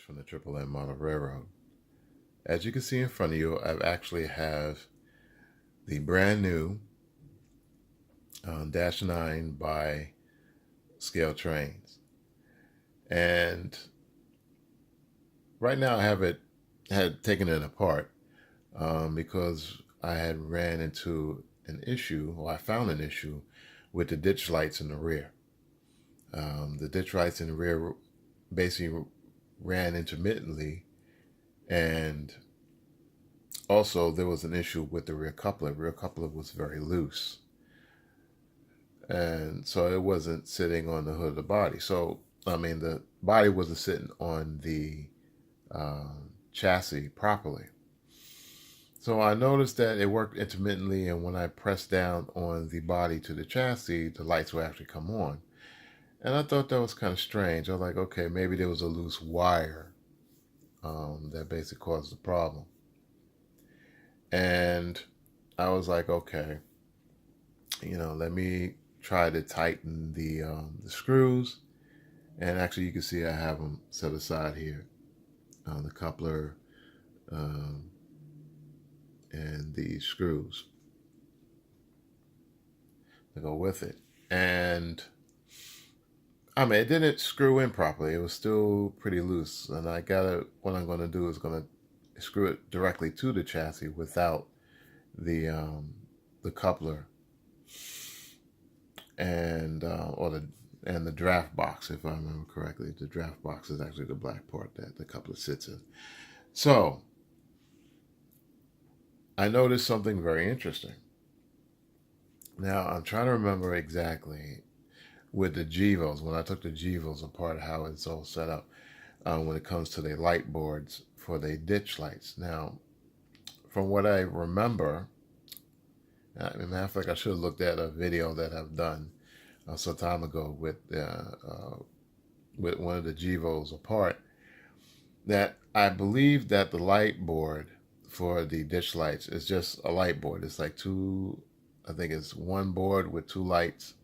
From the Triple M Model Railroad. As you can see in front of you, I actually have the brand new Dash 9 by Scale Trains. And right now I had taken it apart because I had ran into an issue, or I found an issue with the ditch lights in the rear. The ditch lights in the rear basically ran intermittently, and also there was an issue with the rear coupler. Rear coupler was very loose, and so it wasn't sitting on the hood of the body. So I mean, the body wasn't sitting on the chassis properly. So I noticed that it worked intermittently, and when I pressed down on the body to the chassis, the lights would actually come on. And I thought that was kind of strange. I was like, okay, maybe there was a loose wire that basically caused the problem. And I was like, okay, let me try to tighten the screws. And actually, you can see I have them set aside here. The coupler and the screws to go with it. And I mean, it didn't screw in properly. It was still pretty loose. And what I'm going to do is going to screw it directly to the chassis without the coupler and the draft box, if I remember correctly. The draft box is actually the black part that the coupler sits in. So I noticed something very interesting. Now I'm trying to remember exactly with the GEVOs, when I took the GEVOs apart, how it's all set up when it comes to the light boards for the ditch lights. Now, from what I remember, as a matter of fact, I should have looked at a video that I've done some time ago with one of the GEVOs apart, that I believe that the light board for the ditch lights is just a light board. It's like I think it's one board with two lights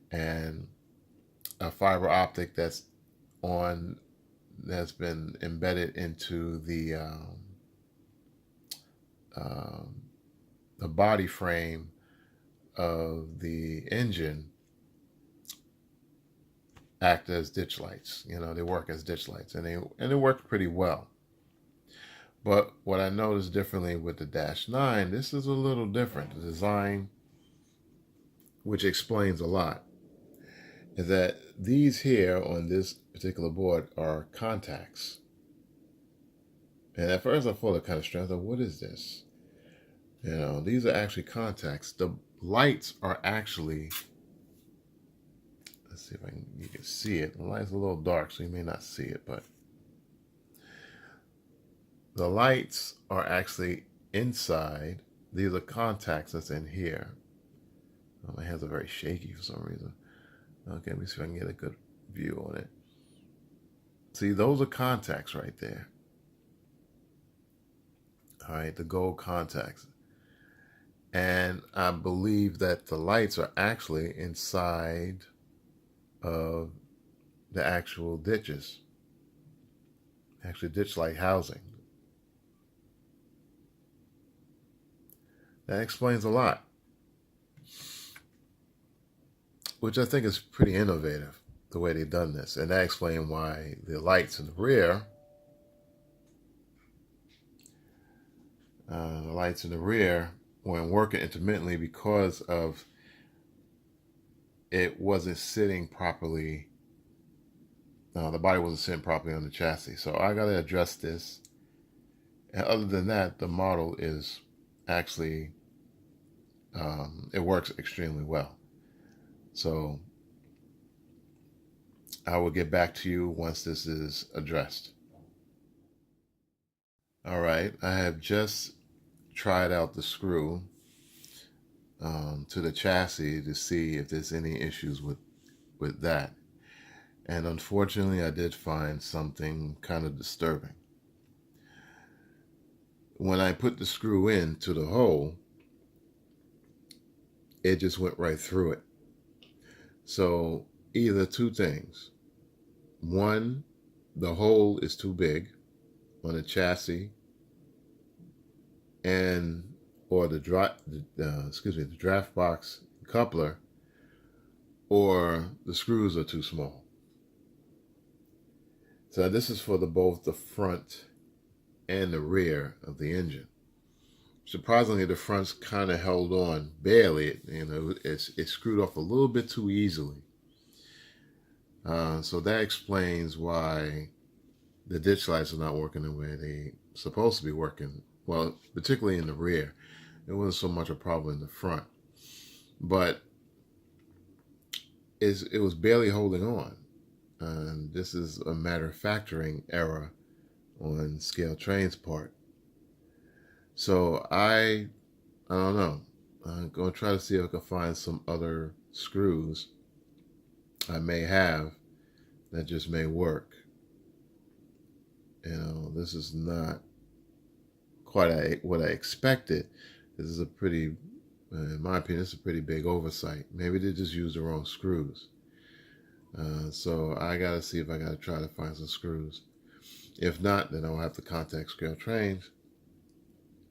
and a fiber optic that's been embedded into the body frame of the engine, act as ditch lights. They work as ditch lights, and they work pretty well. But what I noticed differently with the Dash 9, this is a little different. The design, which explains a lot, is that these here on this particular board are contacts. And at first I thought it kind of strange. What is this? These are actually contacts. The lights are actually, let's see if you can see it. The light's a little dark, so you may not see it, but the lights are actually inside. These are contacts that's in here. Oh, my hands are very shaky for some reason. Okay, let me see if I can get a good view on it. See, those are contacts right there. All right, the gold contacts. And I believe that the lights are actually inside of the actual ditches. Actually, ditch light housing. That explains a lot, which I think is pretty innovative, the way they've done this. And that explains why the lights in the rear, weren't working intermittently, because of it wasn't sitting properly. The body wasn't sitting properly on the chassis. So I got to address this. And other than that, the model is actually, it works extremely well. So I will get back to you once this is addressed. All right, I have just tried out the screw to the chassis to see if there's any issues with that. And unfortunately, I did find something kind of disturbing. When I put the screw into the hole, it just went right through it. So either two things. One, the hole is too big on the chassis, and or the draft box coupler, or the screws are too small. So this is for both the front and the rear of the engine. Surprisingly, the front's kind of held on barely. It's screwed off a little bit too easily. So that explains why the ditch lights are not working the way they're supposed to be working. Well, particularly in the rear. It wasn't so much a problem in the front. But it was barely holding on. And this is a manufacturing error on Scale Train's part. So I don't know. I'm going to try to see if I can find some other screws I may have that just may work. This is not quite what I expected. This is in my opinion, it's a pretty big oversight. Maybe they just used the wrong screws. So I got to see if I got to try to find some screws. If not, then I'll have to contact Scale Trains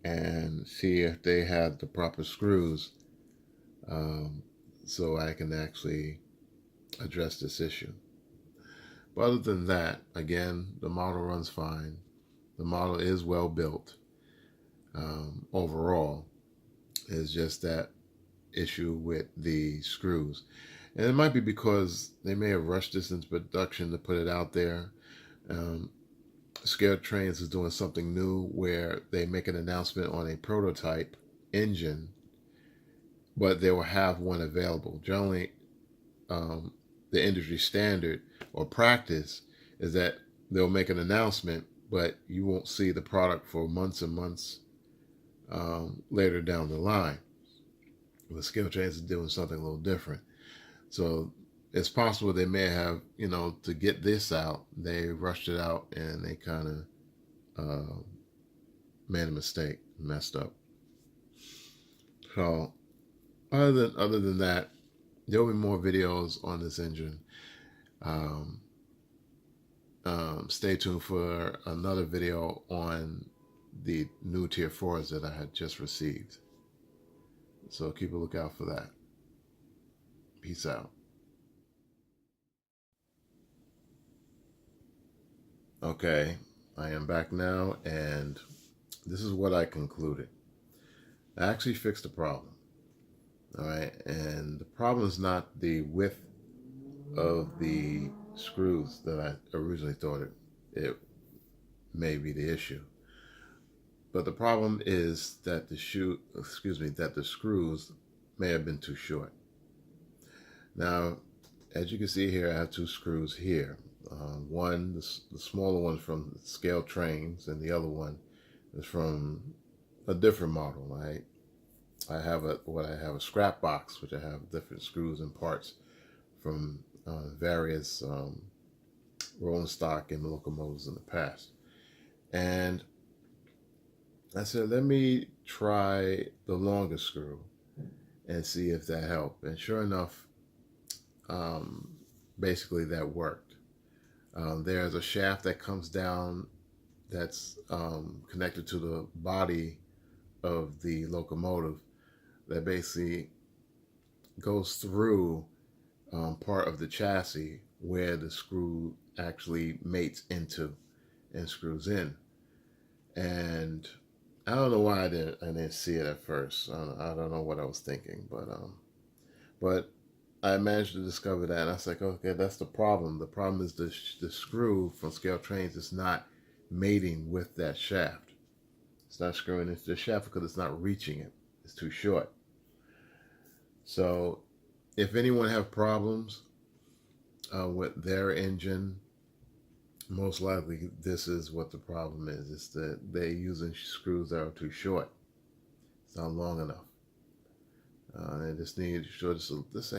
and see if they have the proper screws, so I can actually address this issue. But other than that, again, the model runs fine. The model is well built. Overall, it's just that issue with the screws. And it might be because they may have rushed this into production to put it out there. Scale Trains is doing something new where they make an announcement on a prototype engine, but they will have one available. Generally, the industry standard or practice is that they'll make an announcement, but you won't see the product for months and months later down the line. But Scale Trains is doing something a little different. So it's possible they may have, to get this out, they rushed it out and they kind of made a mistake, messed up. So other than that, there'll be more videos on this engine. Stay tuned for another video on the new Tier 4s that I had just received. So keep a lookout for that. Peace out. Okay, I am back now, and this is what I concluded. I actually fixed the problem. All right, and the problem is not the width of the screws that I originally thought it may be the issue. But the problem is that the screws may have been too short. Now, as you can see here, I have two screws here. One, the smaller one from Scale Trains, and the other one is from a different model. I have a scrap box, which I have different screws and parts from various rolling stock and locomotives in the past. And I said, let me try the longer screw and see if that helped. And sure enough, basically that worked. There's a shaft that comes down that's connected to the body of the locomotive that basically goes through part of the chassis where the screw actually mates into and screws in. And I don't know why I didn't see it at first. I don't know what I was thinking, but I managed to discover that, and I was like, okay, that's the problem. The problem is the screw from Scale Trains is not mating with that shaft. It's not screwing into the shaft because it's not reaching it. It's too short. So if anyone have problems with their engine, most likely this is what the problem is. It's that they're using screws that are too short. It's not long enough. They just need to show this.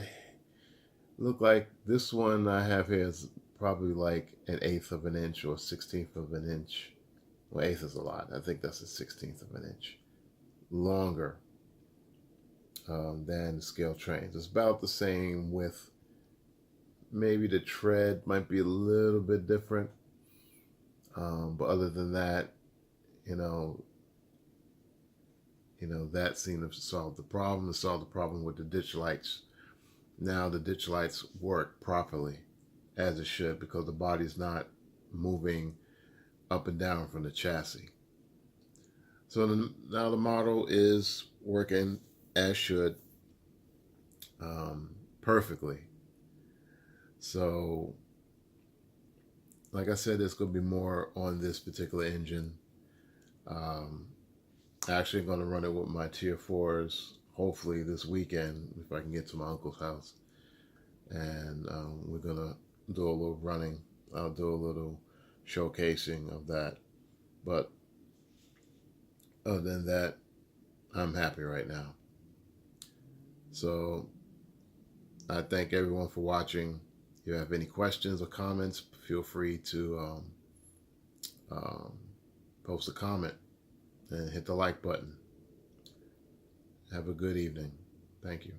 Look like this one I have here is probably like 1/8 of an inch or 1/16 of an inch. Well, eighth is a lot. I think that's 1/16 of an inch longer than the Scale Trains. It's about the same width. Maybe the tread might be a little bit different, But other than that, you know, that seemed to solve the problem. It solved the problem with the ditch lights. Now the ditch lights work properly as it should because the body's not moving up and down from the chassis. So now the model is working as should, perfectly. So, like I said, there's going to be more on this particular engine. Um, Actually, going to run it with my Tier 4s, hopefully this weekend, if I can get to my uncle's house. And we're going to do a little running. I'll do a little showcasing of that. But other than that, I'm happy right now. So I thank everyone for watching. If you have any questions or comments, feel free to um, post a comment and hit the like button. Have a good evening. Thank you.